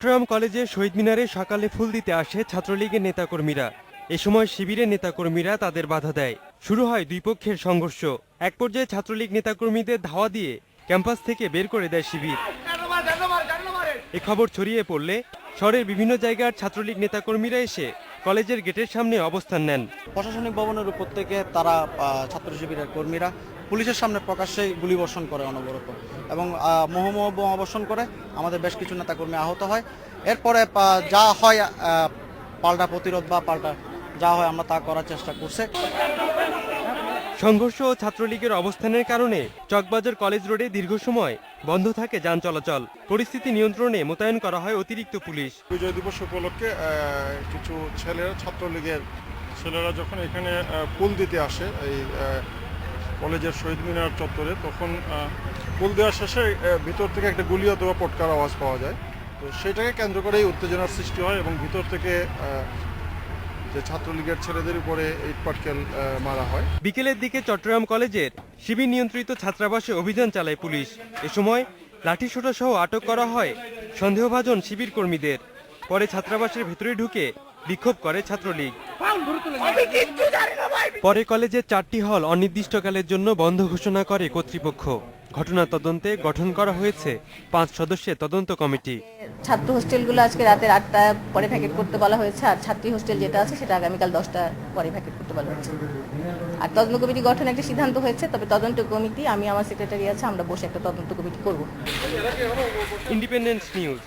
চট্টগ্রাম কলেজে শহীদ মিনারে সকালে ফুল দিতে আসে ছাত্রলীগের নেতাকর্মীরা। এ সময় শিবিরের নেতাকর্মীরা তাদের বাধা দেয়। শুরু হয় দুই পক্ষের সংঘর্ষ। এক পর্যায়ে ছাত্রলীগ নেতাকর্মীদের ধাওয়া দিয়ে ক্যাম্পাস থেকে বের করে দেয় শিবির। এ খবর ছড়িয়ে পড়লে শহরের বিভিন্ন জায়গার ছাত্রলীগ নেতাকর্মীরা এসে কলেজের গেটের সামনে অবস্থান নেন। প্রশাসনিক ভবনের উপর থেকে তারা ছাত্র শিবিরের কর্মীরা পুলিশের সামনে প্রকাশ্যে গুলিবর্ষণ করে অনবরত এবং মুহুর্মুহু বোমা বর্ষণ করে আমাদের বেশ কিছু নেতাকর্মী আহত হয়। এরপরে যা হয় পাল্টা প্রতিরোধ বা পাল্টা যা হয় আমরা তা করার চেষ্টা করছে। সংঘর্ষ ও ছাত্রলীগের অবস্থানের কারণে চকবাজার কলেজ রোডে দীর্ঘ সময় বন্ধ থাকে যান চলাচল। পরিস্থিতি নিয়ন্ত্রণে মোতায়েন করা হয় অতিরিক্ত পুলিশ। বিজয় দিবস উপলক্ষে কিছু ছেলেরা ছাত্রলীগের ছেলেরা যখন এখানে ফুল দিতে আসে এই কলেজের শহীদ মিনার চত্বরে, তখন ফুল দেওয়ার শেষে ভিতর থেকে একটা গুলি অথবা পটকার আওয়াজ পাওয়া যায়। তো সেটাকে কেন্দ্র করেই উত্তেজনার সৃষ্টি হয় এবং ভিতর থেকে যে ছাত্রলীগের ছেলেদের উপরে ইট পাটকেল মারা হয়। বিকেলের দিকে চট্টগ্রাম কলেজের শিবির নিয়ন্ত্রিত ছাত্রাবাসে অভিযান চালায় পুলিশ। এ সময় লাঠিসোঁটা সহ আটক করা হয় সন্দেহভাজন শিবির কর্মীদের। পরে ছাত্রাবাসের ভেতরে ঢুকে বিক্ষোভ করে ছাত্রলীগ। পরে কলেজের 4টি হল অনির্দিষ্টকালের জন্য বন্ধ ঘোষণা করে কর্তৃপক্ষ। ঘটনা তদন্তে গঠন করা হয়েছে 5 সদস্যের তদন্ত কমিটি। ছাত্র হোস্টেলগুলো আজকে রাতের 8টা পরে ভ্যাকেট করতে বলা হয়েছে, আর ছাত্রী হোস্টেল যেটা আছে সেটা আগামীকাল 10টা পরে ভ্যাকেট করতে বলা হয়েছে। আর তদন্ত কমিটি গঠন একটা সিদ্ধান্ত হয়েছে, তবে তদন্ত কমিটি আমি আমার সেক্রেটারি আছে, আমরা বসে একটা তদন্ত কমিটি করব। Independent news.